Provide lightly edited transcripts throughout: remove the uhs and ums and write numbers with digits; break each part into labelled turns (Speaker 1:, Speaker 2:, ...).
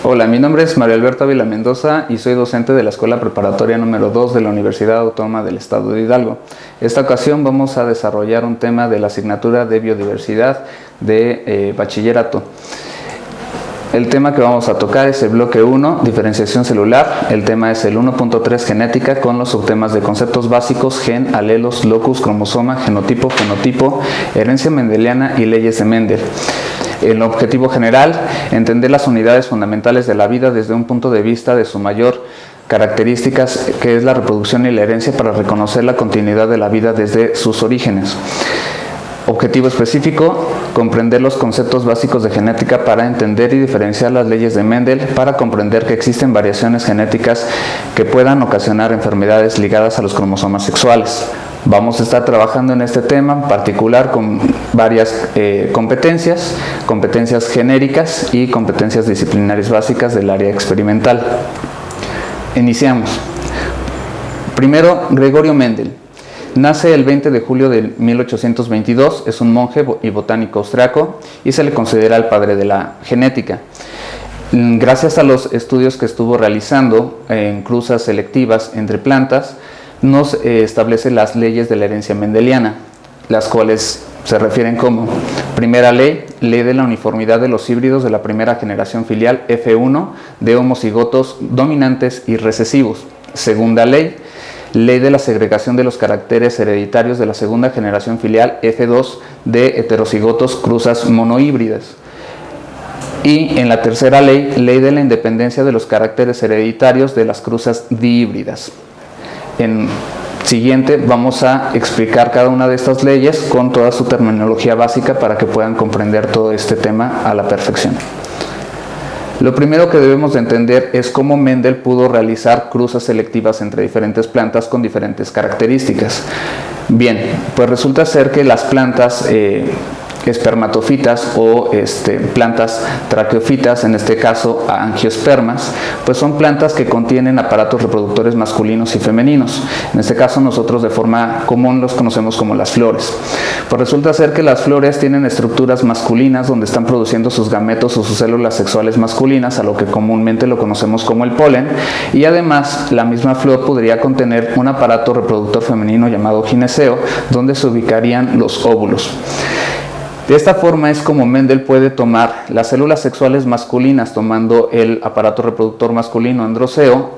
Speaker 1: Hola, mi nombre es Mario Alberto Ávila Mendoza y soy docente de la Escuela Preparatoria número 2 de la Universidad Autónoma del Estado de Hidalgo. Esta ocasión vamos a desarrollar un tema de la asignatura de biodiversidad de bachillerato. El tema que vamos a tocar es el bloque 1, diferenciación celular. El tema es el 1.3, genética, con los subtemas de conceptos básicos, gen, alelos, locus, cromosoma, genotipo, fenotipo, herencia mendeliana y leyes de Mendel. El objetivo general, entender las unidades fundamentales de la vida desde un punto de vista de su mayor características, que es la reproducción y la herencia, para reconocer la continuidad de la vida desde sus orígenes. Objetivo específico, comprender los conceptos básicos de genética para entender y diferenciar las leyes de Mendel, para comprender que existen variaciones genéticas que puedan ocasionar enfermedades ligadas a los cromosomas sexuales. Vamos a estar trabajando en este tema en particular con varias competencias genéricas y competencias disciplinarias básicas del área experimental. Iniciamos. Primero, Gregorio Mendel. Nace el 20 de julio de 1822, es un monje y botánico austriaco y se le considera el padre de la genética. Gracias a los estudios que estuvo realizando en cruzas selectivas entre plantas, nos establece las leyes de la herencia mendeliana, las cuales se refieren como: primera ley, ley de la uniformidad de los híbridos de la primera generación filial F1 de homocigotos dominantes y recesivos. Segunda ley, ley de la segregación de los caracteres hereditarios de la segunda generación filial F2 de heterocigotos cruzas monohíbridas. Y en la tercera ley, ley de la independencia de los caracteres hereditarios de las cruzas dihíbridas. En siguiente vamos a explicar cada una de estas leyes con toda su terminología básica para que puedan comprender todo este tema a la perfección. Lo primero que debemos de entender es cómo Mendel pudo realizar cruzas selectivas entre diferentes plantas con diferentes características. Bien, pues resulta ser que las plantas espermatofitas o plantas traqueofitas, en este caso angiospermas, pues son plantas que contienen aparatos reproductores masculinos y femeninos. En este caso nosotros de forma común los conocemos como las flores. Pues resulta ser que las flores tienen estructuras masculinas donde están produciendo sus gametos o sus células sexuales masculinas, a lo que comúnmente lo conocemos como el polen, y además la misma flor podría contener un aparato reproductor femenino llamado gineceo, donde se ubicarían los óvulos. De esta forma es como Mendel puede tomar las células sexuales masculinas tomando el aparato reproductor masculino androceo,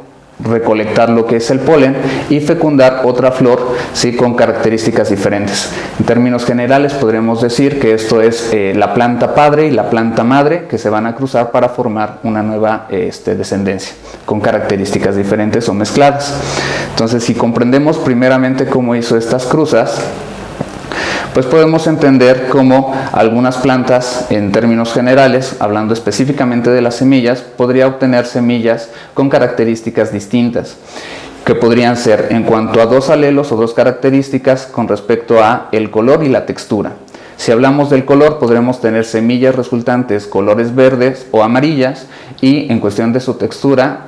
Speaker 1: recolectar lo que es el polen y fecundar otra flor, sí, con características diferentes. En términos generales podríamos decir que esto es la planta padre y la planta madre que se van a cruzar para formar una nueva descendencia con características diferentes o mezcladas. Entonces, si comprendemos primeramente cómo hizo estas cruzas, pues podemos entender cómo algunas plantas, en términos generales, hablando específicamente de las semillas, podría obtener semillas con características distintas, que podrían ser en cuanto a dos alelos o dos características con respecto a el color y la textura. Si hablamos del color, podremos tener semillas resultantes colores verdes o amarillas, y en cuestión de su textura,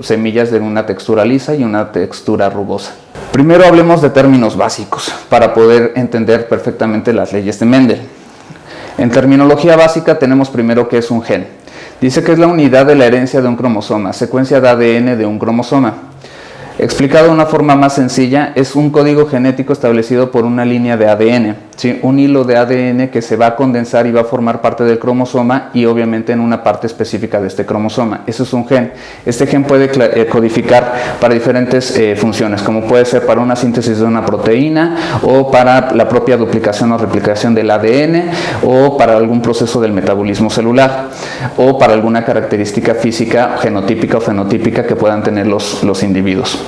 Speaker 1: semillas de una textura lisa y una textura rugosa. Primero hablemos de términos básicos para poder entender perfectamente las leyes de Mendel. En terminología básica tenemos primero qué es un gen. Dice que es la unidad de la herencia de un cromosoma, secuencia de ADN de un cromosoma. Explicado de una forma más sencilla, es un código genético establecido por una línea de ADN, ¿sí? Un hilo de ADN que se va a condensar y va a formar parte del cromosoma, y obviamente en una parte específica de este cromosoma. Eso es un gen. Este gen puede codificar para diferentes funciones, como puede ser para una síntesis de una proteína, o para la propia duplicación o replicación del ADN, o para algún proceso del metabolismo celular, o para alguna característica física, genotípica o fenotípica que puedan tener los individuos.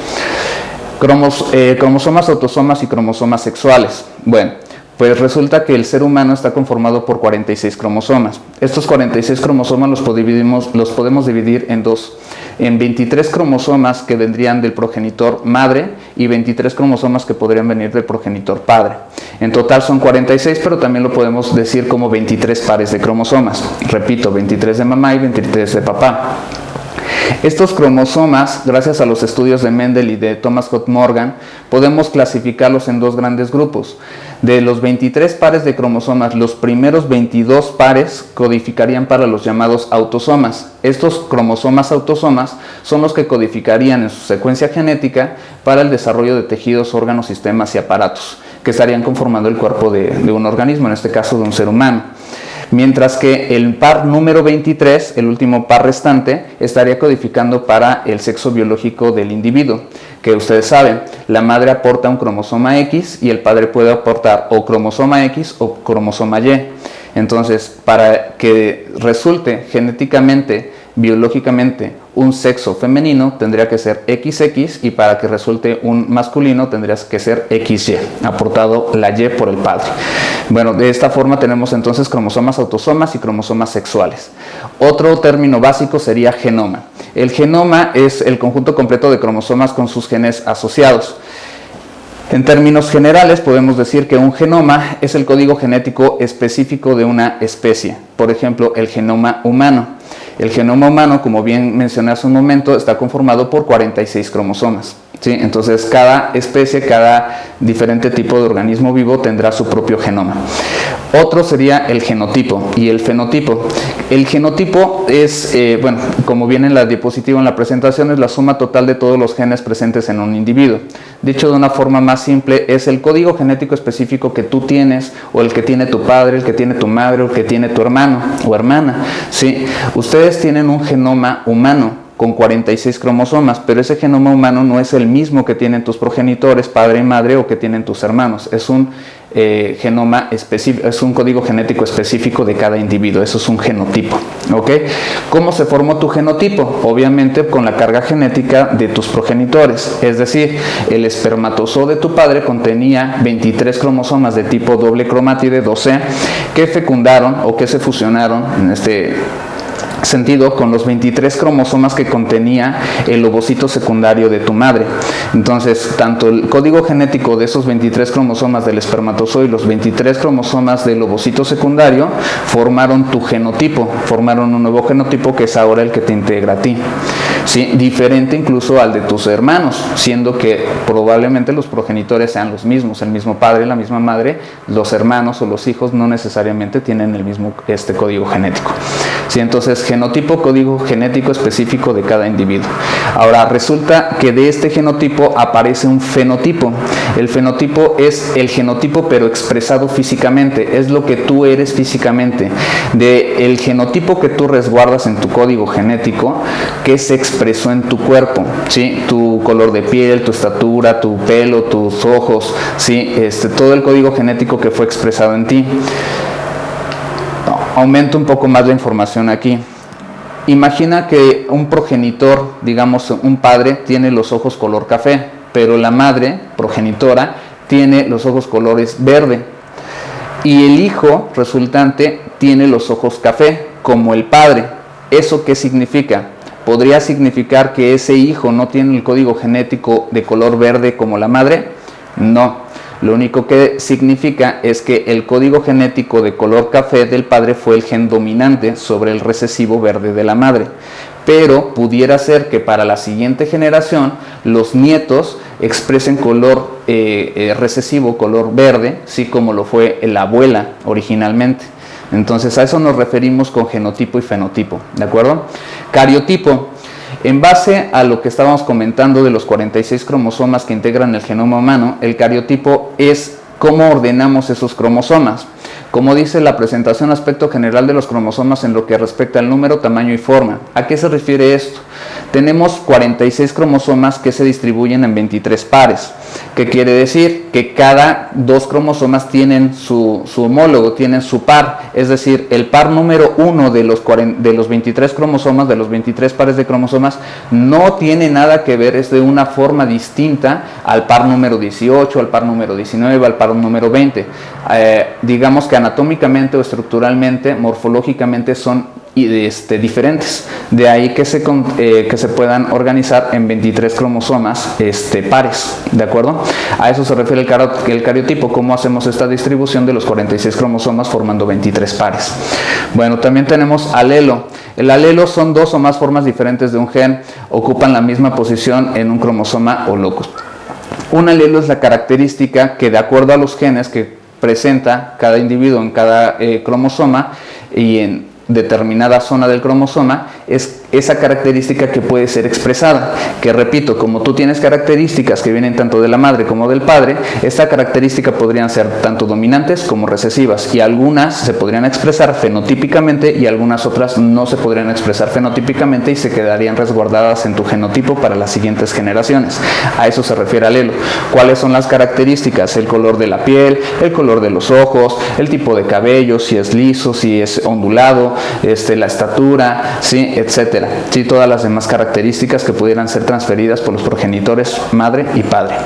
Speaker 1: Cromosomas, autosomas y cromosomas sexuales. Bueno, pues resulta que el ser humano está conformado por 46 cromosomas. Estos 46 cromosomas los podemos dividir en dos. En 23 cromosomas que vendrían del progenitor madre y 23 cromosomas que podrían venir del progenitor padre. En total son 46, pero también lo podemos decir como 23 pares de cromosomas. Repito, 23 de mamá y 23 de papá. Estos cromosomas, gracias a los estudios de Mendel y de Thomas Hunt Morgan, podemos clasificarlos en dos grandes grupos. De los 23 pares de cromosomas, los primeros 22 pares codificarían para los llamados autosomas. Estos cromosomas autosomas son los que codificarían en su secuencia genética para el desarrollo de tejidos, órganos, sistemas y aparatos que estarían conformando el cuerpo de un organismo, en este caso de un ser humano. Mientras que el par número 23, el último par restante, estaría codificando para el sexo biológico del individuo, que ustedes saben, la madre aporta un cromosoma X y el padre puede aportar o cromosoma X o cromosoma Y. Entonces, para que resulte genéticamente, biológicamente, un sexo femenino, tendría que ser XX, y para que resulte un masculino, tendría que ser XY, aportado la Y por el padre. Bueno, de esta forma tenemos entonces cromosomas autosomas y cromosomas sexuales. Otro término básico sería genoma. El genoma es el conjunto completo de cromosomas con sus genes asociados. En términos generales, podemos decir que un genoma es el código genético específico de una especie. Por ejemplo, el genoma humano. El genoma humano, como bien mencioné hace un momento, está conformado por 46 cromosomas. ¿Sí? Entonces, cada especie, cada diferente tipo de organismo vivo tendrá su propio genoma. Otro sería el genotipo y el fenotipo. El genotipo es, bueno, como viene en la diapositiva en la presentación, es la suma total de todos los genes presentes en un individuo. Dicho de una forma más simple, es el código genético específico que tú tienes, o el que tiene tu padre, el que tiene tu madre, o el que tiene tu hermano o hermana. ¿Sí? Ustedes tienen un genoma humano con 46 cromosomas, pero ese genoma humano no es el mismo que tienen tus progenitores, padre y madre, o que tienen tus hermanos. Es un genoma específico, es un código genético específico de cada individuo. Eso es un genotipo. ¿Ok? ¿Cómo se formó tu genotipo? Obviamente con la carga genética de tus progenitores. Es decir, el espermatozoide de tu padre contenía 23 cromosomas de tipo doble cromátide 2C que fecundaron o que se fusionaron en este sentido con los 23 cromosomas que contenía el ovocito secundario de tu madre. Entonces, tanto el código genético de esos 23 cromosomas del espermatozoide y los 23 cromosomas del ovocito secundario formaron tu genotipo, formaron un nuevo genotipo que es ahora el que te integra a ti. ¿Sí? Diferente incluso al de tus hermanos, siendo que probablemente los progenitores sean los mismos, el mismo padre, la misma madre. Los hermanos o los hijos no necesariamente tienen el mismo código genético. ¿Sí? Entonces, genotipo, código genético específico de cada individuo. Ahora, resulta que de este genotipo aparece un fenotipo. El fenotipo es el genotipo pero expresado físicamente, es lo que tú eres físicamente. El genotipo que tú resguardas en tu código genético, que se expresó en tu cuerpo, ¿sí? Tu color de piel, tu estatura, tu pelo, tus ojos, ¿sí? Todo el código genético que fue expresado en ti. Aumento un poco más la información aquí. Imagina que un progenitor, digamos un padre, tiene los ojos color café, pero la madre progenitora tiene los ojos colores verde, y el hijo resultante tiene los ojos café como el padre. ¿Eso qué significa? ¿Podría significar que ese hijo no tiene el código genético de color verde como la madre? No. Lo único que significa es que el código genético de color café del padre fue el gen dominante sobre el recesivo verde de la madre. Pero pudiera ser que para la siguiente generación los nietos expresen color recesivo, color verde, sí, como lo fue la abuela originalmente. Entonces a eso nos referimos con genotipo y fenotipo, ¿de acuerdo? Cariotipo. En base a lo que estábamos comentando de los 46 cromosomas que integran el genoma humano, el cariotipo es cómo ordenamos esos cromosomas. Como dice la presentación, aspecto general de los cromosomas en lo que respecta al número, tamaño y forma. ¿A qué se refiere esto? Tenemos 46 cromosomas que se distribuyen en 23 pares. ¿Qué quiere decir? Que cada dos cromosomas tienen su homólogo, tienen su par. Es decir, el par número 1 de los 23 cromosomas, de los 23 pares de cromosomas, no tiene nada que ver, es de una forma distinta al par número 18, al par número 19, al par número 20. Digamos que anatómicamente o estructuralmente, morfológicamente son diferentes. De ahí que se puedan organizar en 23 cromosomas pares, ¿de acuerdo? A eso se refiere el cariotipo, cómo hacemos esta distribución de los 46 cromosomas formando 23 pares. Bueno, también tenemos alelo. El alelo son dos o más formas diferentes de un gen, ocupan la misma posición en un cromosoma o locus. Un alelo es la característica que, de acuerdo a los genes que presenta cada individuo en cada cromosoma y en determinada zona del cromosoma, es esa característica que puede ser expresada, que repito, como tú tienes características que vienen tanto de la madre como del padre, esta característica podrían ser tanto dominantes como recesivas, y algunas se podrían expresar fenotípicamente y algunas otras no se podrían expresar fenotípicamente y se quedarían resguardadas en tu genotipo para las siguientes generaciones. A eso se refiere alelo. ¿Cuáles son las características? El color de la piel, el color de los ojos, el tipo de cabello, si es liso, si es ondulado, la estatura, ¿sí? Etcétera. ¿Sí? Todas las demás características que pudieran ser transferidas por los progenitores madre y padre.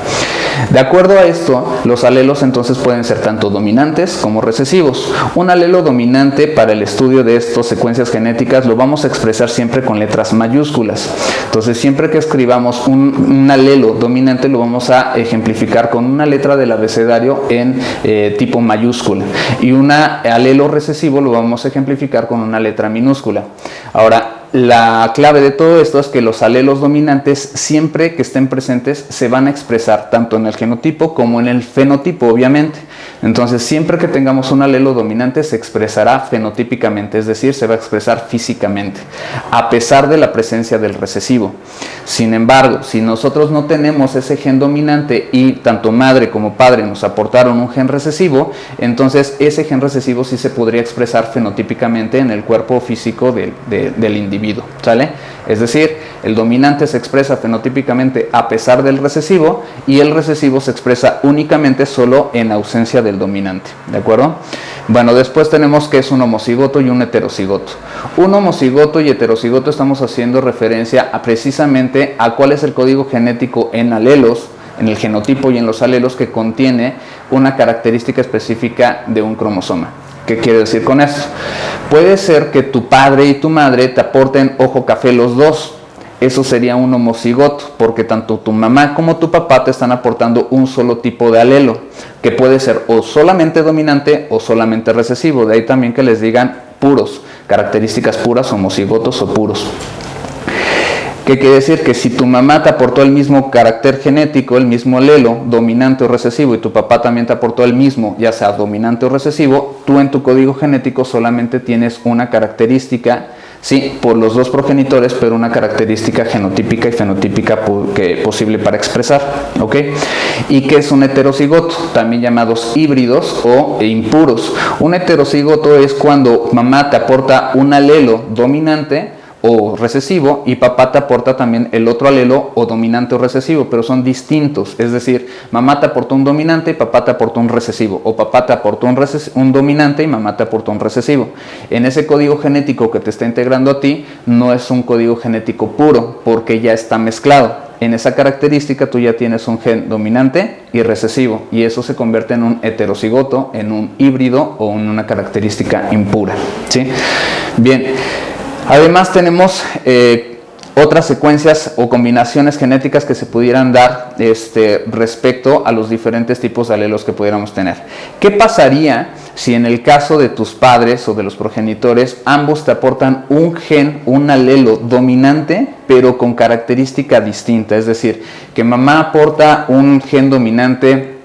Speaker 1: De acuerdo a esto, los alelos entonces pueden ser tanto dominantes como recesivos. Un alelo dominante, para el estudio de estas secuencias genéticas, lo vamos a expresar siempre con letras mayúsculas. Entonces, siempre que escribamos un alelo dominante, lo vamos a ejemplificar con una letra del abecedario en tipo mayúscula. Y un alelo recesivo lo vamos a ejemplificar con una letra minúscula. Ahora, la clave de todo esto es que los alelos dominantes, siempre que estén presentes, se van a expresar tanto en el genotipo como en el fenotipo, obviamente. Entonces, siempre que tengamos un alelo dominante, se expresará fenotípicamente, es decir, se va a expresar físicamente, a pesar de la presencia del recesivo. Sin embargo, si nosotros no tenemos ese gen dominante y tanto madre como padre nos aportaron un gen recesivo, entonces ese gen recesivo sí se podría expresar fenotípicamente en el cuerpo físico del individuo, ¿sale? Es decir, el dominante se expresa fenotípicamente a pesar del recesivo y el recesivo se expresa únicamente solo en ausencia del dominante, ¿de acuerdo? Bueno, después tenemos que es un homocigoto y un heterocigoto. Un homocigoto y heterocigoto estamos haciendo referencia precisamente a cuál es el código genético en alelos, en el genotipo y en los alelos, que contiene una característica específica de un cromosoma. ¿Qué quiere decir con esto? Puede ser que tu padre y tu madre te aporten ojo café los dos. Eso sería un homocigoto, porque tanto tu mamá como tu papá te están aportando un solo tipo de alelo, que puede ser o solamente dominante o solamente recesivo. De ahí también que les digan puros, características puras, homocigotos o puros. ¿Qué quiere decir? Que si tu mamá te aportó el mismo carácter genético, el mismo alelo, dominante o recesivo, y tu papá también te aportó el mismo, ya sea dominante o recesivo, tú en tu código genético solamente tienes una característica, sí, por los dos progenitores, pero una característica genotípica y fenotípica posible para expresar, ¿ok? ¿Y qué es un heterocigoto? También llamados híbridos o impuros. Un heterocigoto es cuando mamá te aporta un alelo dominante o recesivo y papá te aporta también el otro alelo o dominante o recesivo, pero son distintos. Es decir, mamá te aportó un dominante y papá te aportó un recesivo, o papá te aportó un dominante y mamá te aportó un recesivo. En ese código genético que te está integrando a ti, no es un código genético puro, porque ya está mezclado. En esa característica tú ya tienes un gen dominante y recesivo, y eso se convierte en un heterocigoto, en un híbrido o en una característica impura, ¿sí? Bien. Además tenemos otras secuencias o combinaciones genéticas que se pudieran dar respecto a los diferentes tipos de alelos que pudiéramos tener. ¿Qué pasaría si en el caso de tus padres o de los progenitores ambos te aportan un gen, un alelo dominante, pero con característica distinta? Es decir, que mamá aporta un gen dominante.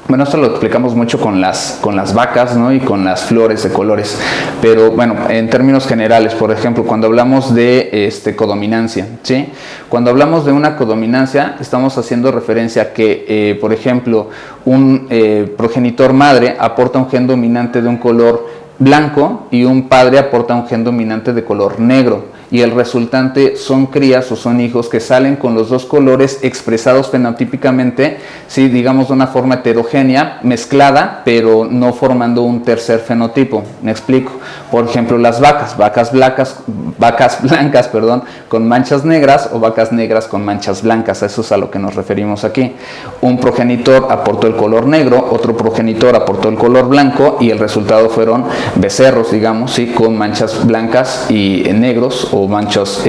Speaker 1: Bueno, esto lo explicamos mucho con las vacas, ¿no? Y con las flores de colores. Pero bueno, en términos generales, por ejemplo, cuando hablamos de codominancia, ¿sí? Cuando hablamos de una codominancia, estamos haciendo referencia a que, por ejemplo, un progenitor madre aporta un gen dominante de un color blanco y un padre aporta un gen dominante de color negro. y el resultante son crías o son hijos que salen con los dos colores expresados fenotípicamente, ¿sí? Digamos de una forma heterogénea, mezclada, pero no formando un tercer fenotipo. Me explico. Por ejemplo, las vacas blancas, perdón, con manchas negras, o vacas negras con manchas blancas. Eso es a lo que nos referimos aquí. Un progenitor aportó el color negro, otro progenitor aportó el color blanco, y el resultado fueron becerros, digamos, ¿sí? Con manchas blancas y negros, o manchas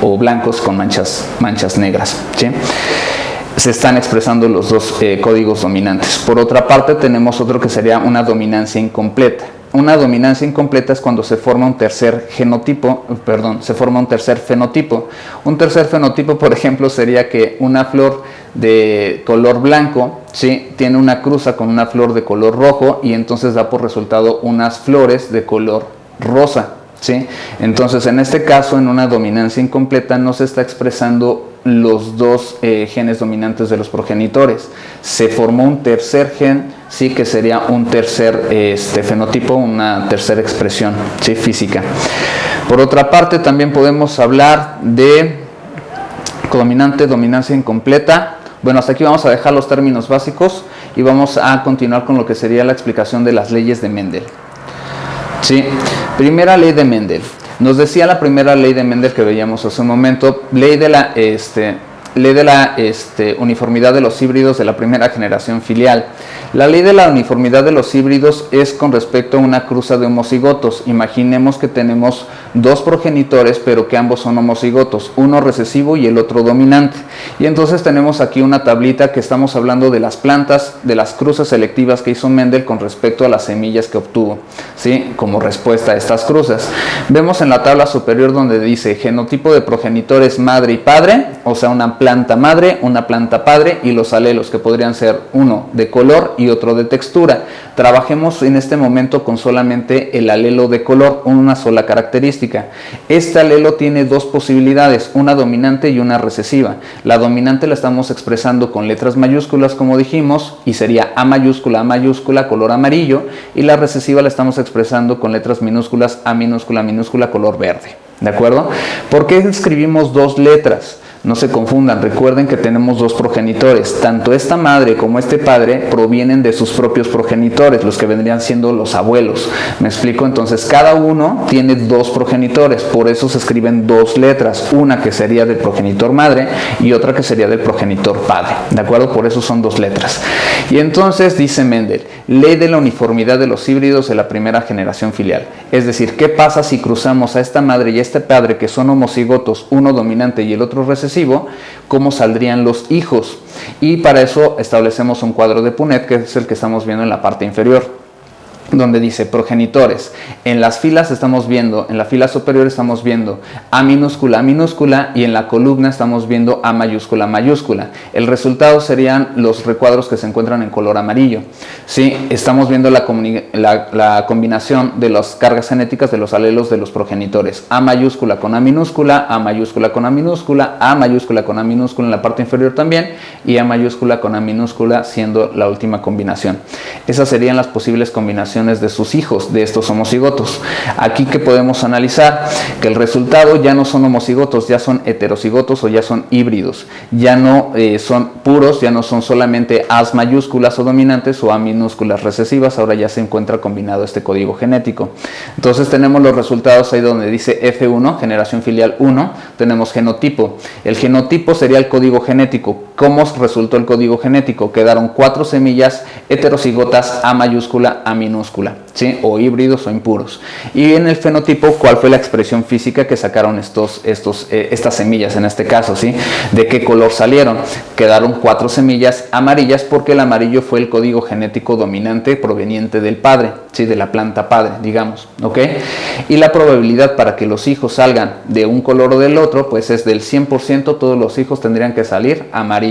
Speaker 1: o blancos con manchas negras, ¿sí? Se están expresando los dos códigos dominantes. Por otra parte, tenemos otro que sería una dominancia incompleta. Una dominancia incompleta es cuando se forma un tercer fenotipo. Un tercer fenotipo, por ejemplo, sería que una flor de color blanco, ¿sí? Tiene una cruza con una flor de color rojo, y entonces da por resultado unas flores de color rosa, ¿sí? Entonces, en este caso, en una dominancia incompleta, no se está expresando los dos genes dominantes de los progenitores. Se formó un tercer gen, sí, que sería un tercer fenotipo, una tercera expresión, ¿sí? Física. Por otra parte, también podemos hablar de dominancia incompleta. Bueno, hasta aquí vamos a dejar los términos básicos y vamos a continuar con lo que sería la explicación de las leyes de Mendel. ¿Sí? Primera ley de Mendel. Nos decía la primera ley de Mendel que veíamos hace un momento, ley de la uniformidad de los híbridos de la primera generación filial. La ley de la uniformidad de los híbridos es con respecto a una cruza de homocigotos. Imaginemos que tenemos dos progenitores, pero que ambos son homocigotos, uno recesivo y el otro dominante. Y entonces tenemos aquí una tablita que estamos hablando de las plantas, de las cruzas selectivas que hizo Mendel con respecto a las semillas que obtuvo, ¿sí? Como respuesta a estas cruzas. Vemos en la tabla superior donde dice genotipo de progenitores madre y padre, o sea, una planta madre, una planta padre, y los alelos, que podrían ser uno de color y otro de textura. Trabajemos en este momento con solamente el alelo de color, una sola característica. Este alelo tiene dos posibilidades, una dominante y una recesiva. La dominante la estamos expresando con letras mayúsculas, como dijimos, y sería A mayúscula, color amarillo, y la recesiva la estamos expresando con letras minúsculas, A minúscula, color verde. ¿De acuerdo? ¿Por qué escribimos dos letras? No se confundan, recuerden que tenemos dos progenitores, tanto esta madre como este padre provienen de sus propios progenitores, los que vendrían siendo los abuelos. ¿Me explico? Entonces cada uno tiene dos progenitores, por eso se escriben dos letras, una que sería del progenitor madre y otra que sería del progenitor padre, ¿de acuerdo? Por eso son dos letras. Y entonces dice Mendel, ley de la uniformidad de los híbridos de la primera generación filial, es decir, ¿qué pasa si cruzamos a esta madre y a este padre que son homocigotos, uno dominante y el otro recesivo? ¿Cómo saldrían los hijos? Y para eso establecemos un cuadro de Punnett, que es el que estamos viendo en la parte inferior, donde dice progenitores. En las filas estamos viendo, en la fila superior estamos viendo A minúscula, y en la columna estamos viendo A mayúscula. El resultado serían los recuadros que se encuentran en color amarillo. ¿Sí? Estamos viendo la combinación de las cargas genéticas de los alelos de los progenitores. A mayúscula con A minúscula, A mayúscula con A minúscula, A mayúscula con A minúscula en la parte inferior también, y A mayúscula con A minúscula siendo la última combinación. Esas serían las posibles combinaciones de sus hijos, de estos homocigotos. Aquí que podemos analizar que el resultado ya no son homocigotos, ya son heterocigotos o ya son híbridos, ya no son puros, ya no son solamente As mayúsculas o dominantes o A minúsculas recesivas, ahora ya se encuentra combinado este código genético. Entonces tenemos los resultados ahí donde dice F1, generación filial 1, tenemos genotipo. El genotipo sería el código genético. ¿Cómo resultó el código genético? Quedaron 4 semillas heterocigotas A mayúscula, A minúscula, ¿sí? O híbridos o impuros. Y en el fenotipo, ¿cuál fue la expresión física que sacaron estas semillas en este caso, ¿sí? ¿De qué color salieron? Quedaron 4 semillas amarillas porque el amarillo fue el código genético dominante proveniente del padre, ¿sí? De la planta padre, digamos, ¿ok? Y la probabilidad para que los hijos salgan de un color o del otro, pues es del 100%, todos los hijos tendrían que salir amarillos.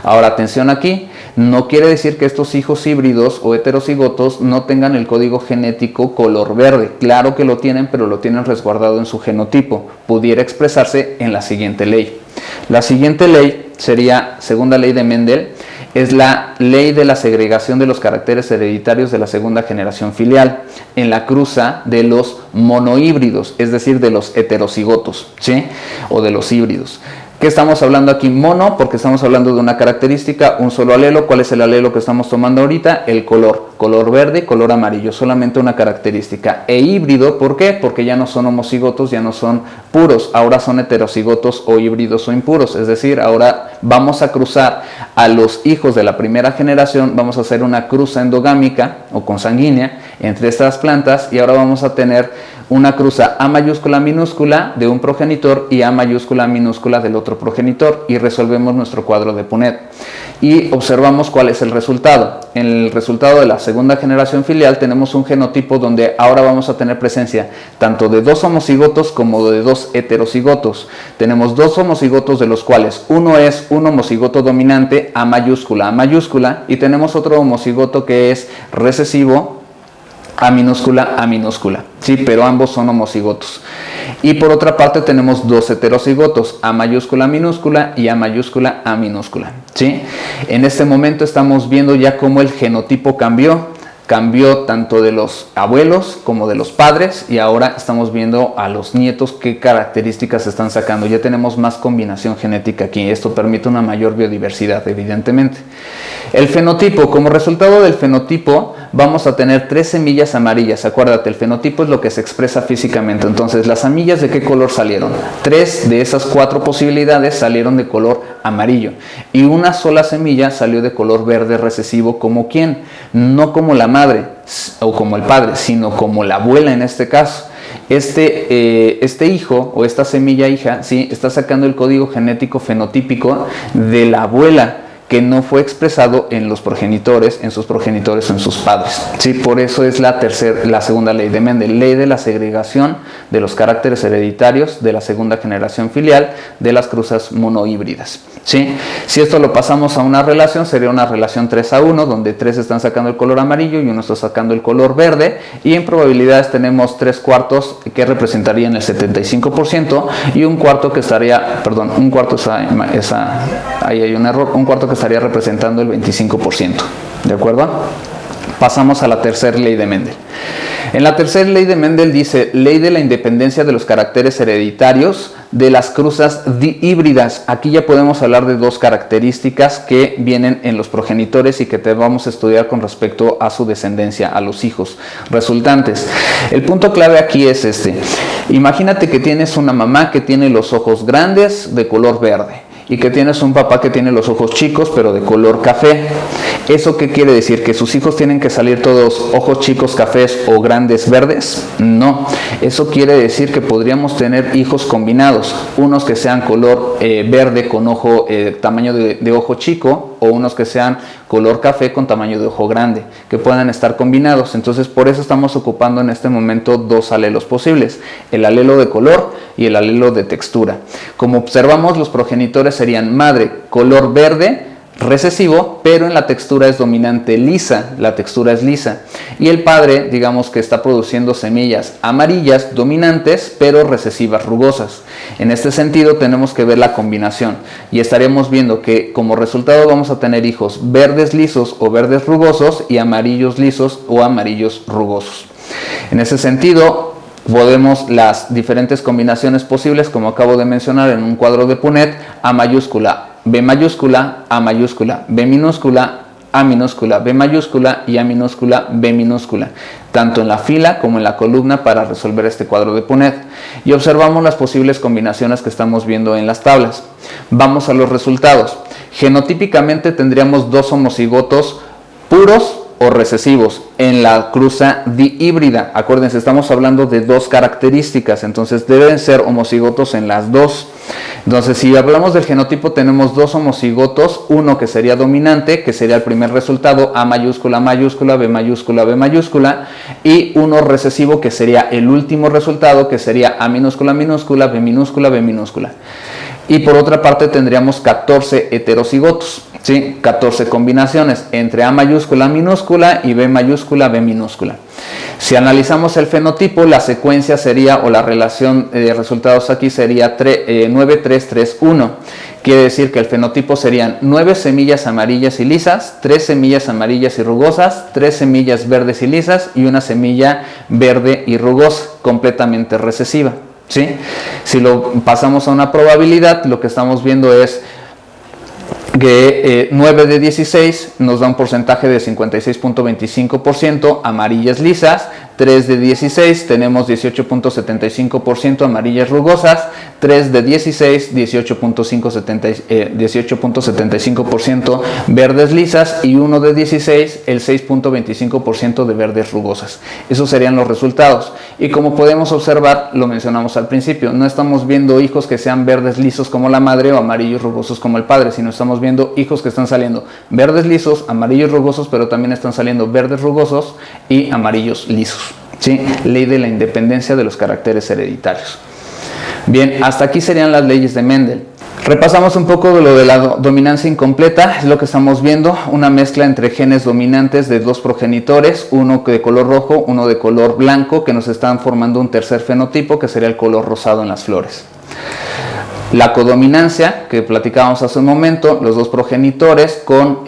Speaker 1: Ahora, atención aquí, no quiere decir que estos hijos híbridos o heterocigotos no tengan el código genético color verde. Claro que lo tienen, pero lo tienen resguardado en su genotipo. Pudiera expresarse en la siguiente ley. La siguiente ley sería segunda ley de Mendel. es la ley de la segregación de los caracteres hereditarios de la segunda generación filial en la cruza de los monohíbridos, es decir, de los heterocigotos, ¿sí? O de los híbridos. ¿Qué estamos hablando aquí? Mono, porque estamos hablando de una característica, un solo alelo. ¿Cuál es el alelo que estamos tomando ahorita? El color verde y color amarillo, solamente una característica. E híbrido, ¿por qué? Porque ya no son homocigotos, ya no son puros, ahora son heterocigotos o híbridos o impuros, es decir, ahora vamos a cruzar a los hijos de la primera generación, vamos a hacer una cruza endogámica o consanguínea entre estas plantas y ahora vamos a tener una cruza A mayúscula minúscula de un progenitor y A mayúscula minúscula del otro progenitor y resolvemos nuestro cuadro de Punnett. Y observamos cuál es el resultado. En el resultado de la segunda generación filial tenemos un genotipo donde ahora vamos a tener presencia tanto de dos homocigotos como de dos heterocigotos. Tenemos dos homocigotos de los cuales uno es un homocigoto dominante A mayúscula y tenemos otro homocigoto que es recesivo A minúscula, sí, pero ambos son homocigotos. Y por otra parte tenemos dos heterocigotos, A mayúscula minúscula y A minúscula, ¿sí? En este momento estamos viendo ya cómo el genotipo cambió tanto de los abuelos como de los padres y ahora estamos viendo a los nietos qué características están sacando. Ya tenemos más combinación genética aquí, esto permite una mayor biodiversidad, evidentemente. El fenotipo, como resultado del fenotipo vamos a tener 3 semillas amarillas. Acuérdate, el fenotipo es lo que se expresa físicamente. Entonces, ¿las semillas de qué color salieron? 3 de esas 4 posibilidades salieron de color amarillo y una sola semilla salió de color verde recesivo. ¿Como quién? No como la madre o como el padre, sino como la abuela en este caso. Este hijo o esta semilla hija, ¿sí?, está sacando el código genético fenotípico de la abuela, que no fue expresado en los progenitores, en sus progenitores o en sus padres. ¿Sí? Por eso es la segunda ley de Mendel, ley de la segregación de los caracteres hereditarios de la segunda generación filial de las cruzas monohíbridas. ¿Sí? Si esto lo pasamos a una relación, sería una relación 3:1, donde 3 están sacando el color amarillo y 1 está sacando el color verde, y en probabilidades tenemos 3/4 que representarían el 75% y un cuarto que estaría, perdón, un cuarto, ahí hay un error, un cuarto que estaría representando el 25%, ¿de acuerdo? Pasamos a la tercera ley de Mendel. En la tercera ley de Mendel dice, ley de la independencia de los caracteres hereditarios de las cruzas híbridas. Aquí ya podemos hablar de dos características que vienen en los progenitores y que te vamos a estudiar con respecto a su descendencia, a los hijos resultantes. El punto clave aquí es este. Imagínate que tienes una mamá que tiene los ojos grandes de color verde y que tienes un papá que tiene los ojos chicos pero de color café. ¿Eso qué quiere decir? ¿Que sus hijos tienen que salir todos ojos chicos cafés o grandes verdes? No, eso quiere decir que podríamos tener hijos combinados, unos que sean color verde con ojo tamaño de ojo chico, o unos que sean color café con tamaño de ojo grande, que puedan estar combinados. Entonces por eso estamos ocupando en este momento dos alelos posibles, el alelo de color y el alelo de textura. Como observamos, los progenitores serían madre color verde recesivo, pero en la textura es dominante lisa, la textura es lisa, y el padre, digamos que está produciendo semillas amarillas dominantes, pero recesivas rugosas. En este sentido tenemos que ver la combinación, y estaremos viendo que como resultado vamos a tener hijos verdes lisos o verdes rugosos, y amarillos lisos o amarillos rugosos. En ese sentido, podemos las diferentes combinaciones posibles, como acabo de mencionar en un cuadro de Punnett: A mayúscula, B mayúscula, A mayúscula, B minúscula, A minúscula, B mayúscula y A minúscula, B minúscula, tanto en la fila como en la columna, para resolver este cuadro de Punnett. Y observamos las posibles combinaciones que estamos viendo en las tablas. Vamos a los resultados. Genotípicamente tendríamos dos homocigotos puros o recesivos en la cruza dihíbrida. Acuérdense, estamos hablando de dos características, entonces deben ser homocigotos en las dos. Entonces, si hablamos del genotipo, tenemos dos homocigotos, uno que sería dominante, que sería el primer resultado, A mayúscula, mayúscula, B mayúscula, B mayúscula, y uno recesivo, que sería el último resultado, que sería A minúscula, minúscula, B minúscula, B minúscula. y por otra parte tendríamos 14 heterocigotos, ¿sí? 14 combinaciones entre A mayúscula minúscula y B mayúscula B minúscula. Si analizamos el fenotipo, la secuencia sería, o la relación de resultados aquí sería 9, 3, 3, 1. Quiere decir que el fenotipo serían 9 semillas amarillas y lisas, 3 semillas amarillas y rugosas, 3 semillas verdes y lisas y una semilla verde y rugosa, completamente recesiva, ¿sí? Si lo pasamos a una probabilidad, lo que estamos viendo es que 9 de 16 nos da un porcentaje de 56.25% amarillas lisas, 3 de 16 tenemos 18.75% amarillas rugosas, 3 de 16 18.75% verdes lisas y 1 de 16 el 6.25% de verdes rugosas. Esos serían los resultados y como podemos observar, lo mencionamos al principio, no estamos viendo hijos que sean verdes lisos como la madre o amarillos rugosos como el padre, sino estamos viendo hijos que están saliendo verdes lisos, amarillos rugosos, pero también están saliendo verdes rugosos y amarillos lisos, ¿sí? Ley de la independencia de los caracteres hereditarios. Bien, hasta aquí serían las leyes de Mendel. Repasamos un poco de lo de la dominancia incompleta, es lo que estamos viendo, una mezcla entre genes dominantes de dos progenitores, uno de color rojo, uno de color blanco, que nos están formando un tercer fenotipo, que sería el color rosado en las flores. La codominancia, que platicábamos hace un momento, los dos progenitores con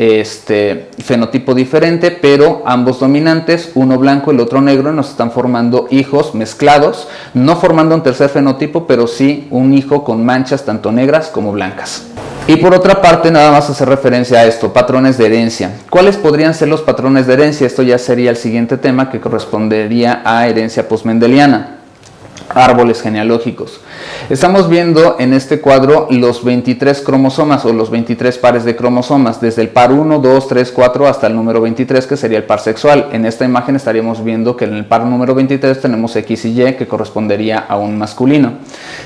Speaker 1: fenotipo diferente, pero ambos dominantes, uno blanco y el otro negro, nos están formando hijos mezclados, no formando un tercer fenotipo, pero sí un hijo con manchas tanto negras como blancas. Y por otra parte, nada más hacer referencia a esto, patrones de herencia. ¿Cuáles podrían ser los patrones de herencia? Esto ya sería el siguiente tema que correspondería a herencia postmendeliana. Árboles genealógicos. Estamos viendo en este cuadro los 23 cromosomas o los 23 pares de cromosomas, desde el par 1, 2, 3, 4 hasta el número 23, que sería el par sexual. En esta imagen estaríamos viendo que en el par número 23 tenemos X y Y, que correspondería a un masculino.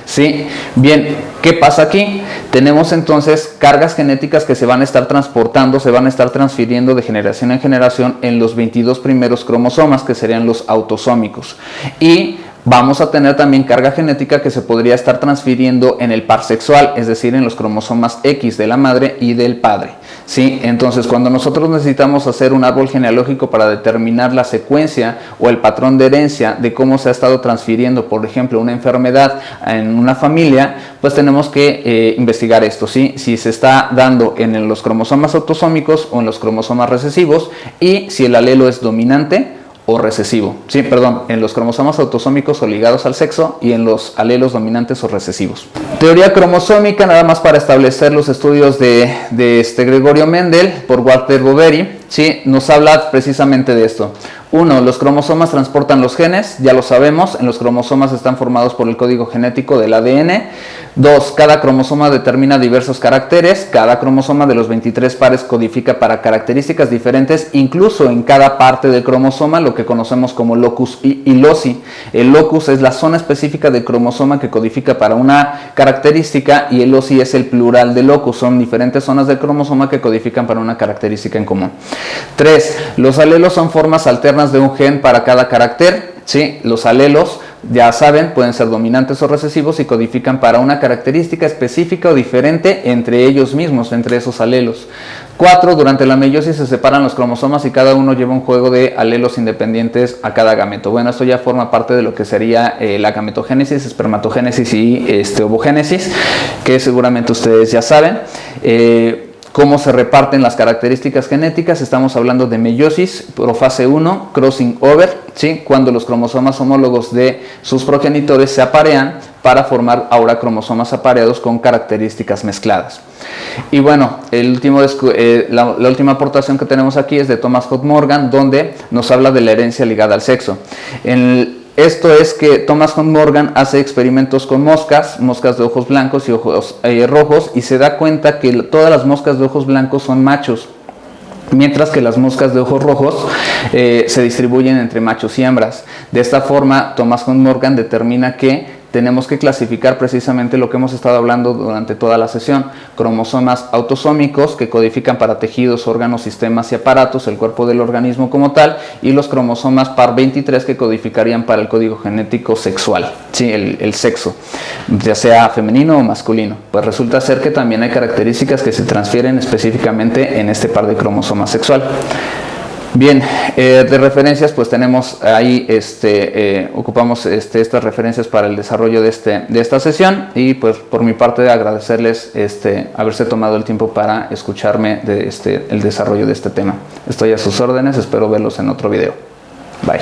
Speaker 1: ¿Sí? Bien, ¿qué pasa aquí? Tenemos entonces cargas genéticas que se van a estar transportando, se van a estar transfiriendo de generación en generación en los 22 primeros cromosomas, que serían los autosómicos. Y vamos a tener también carga genética que se podría estar transfiriendo en el par sexual, es decir, en los cromosomas X de la madre y del padre, ¿sí? Entonces, cuando nosotros necesitamos hacer un árbol genealógico para determinar la secuencia o el patrón de herencia de cómo se ha estado transfiriendo, por ejemplo, una enfermedad en una familia, pues tenemos que investigar esto, ¿sí? Si se está dando en los cromosomas autosómicos o en los cromosomas recesivos y si el alelo es dominante o recesivo, sí, perdón, en los cromosomas autosómicos o ligados al sexo y en los alelos dominantes o recesivos. Teoría cromosómica, nada más para establecer los estudios de Gregorio Mendel por Walter Boveri, sí, nos habla precisamente de esto. 1. Los cromosomas transportan los genes, ya lo sabemos, en los cromosomas están formados por el código genético del ADN. 2. Cada cromosoma determina diversos caracteres, cada cromosoma de los 23 pares codifica para características diferentes, incluso en cada parte del cromosoma, lo que conocemos como locus y loci. El locus es la zona específica del cromosoma que codifica para una característica y el loci es el plural de locus, son diferentes zonas del cromosoma que codifican para una característica en común. 3. Los alelos son formas alternas de un gen para cada carácter, ¿sí? Los alelos, ya saben, pueden ser dominantes o recesivos y codifican para una característica específica o diferente entre ellos mismos, entre esos alelos. 4. Durante la meiosis se separan los cromosomas y cada uno lleva un juego de alelos independientes a cada gameto. Bueno, esto ya forma parte de lo que sería la gametogénesis, espermatogénesis y ovogénesis, que seguramente ustedes ya saben. Cómo se reparten las características genéticas, estamos hablando de meiosis, profase 1, crossing over, ¿sí? Cuando los cromosomas homólogos de sus progenitores se aparean para formar ahora cromosomas apareados con características mezcladas. Y bueno, la última aportación que tenemos aquí es de Thomas Hott Morgan, donde nos habla de la herencia ligada al sexo. Esto es que Thomas Hott Morgan hace experimentos con moscas de ojos blancos y ojos rojos, y se da cuenta que todas las moscas de ojos blancos son machos, mientras que las moscas de ojos rojos se distribuyen entre machos y hembras. De esta forma, Thomas Hott Morgan determina que tenemos que clasificar precisamente lo que hemos estado hablando durante toda la sesión: cromosomas autosómicos, que codifican para tejidos, órganos, sistemas y aparatos, el cuerpo del organismo como tal, y los cromosomas par 23, que codificarían para el código genético sexual, ¿sí? El sexo, ya sea femenino o masculino. Pues resulta ser que también hay características que se transfieren específicamente en este par de cromosomas sexual. Bien, de referencias pues tenemos ahí, ocupamos estas referencias para el desarrollo de esta sesión, y pues por mi parte agradecerles haberse tomado el tiempo para escucharme de el desarrollo de este tema. Estoy a sus órdenes, espero verlos en otro video. Bye.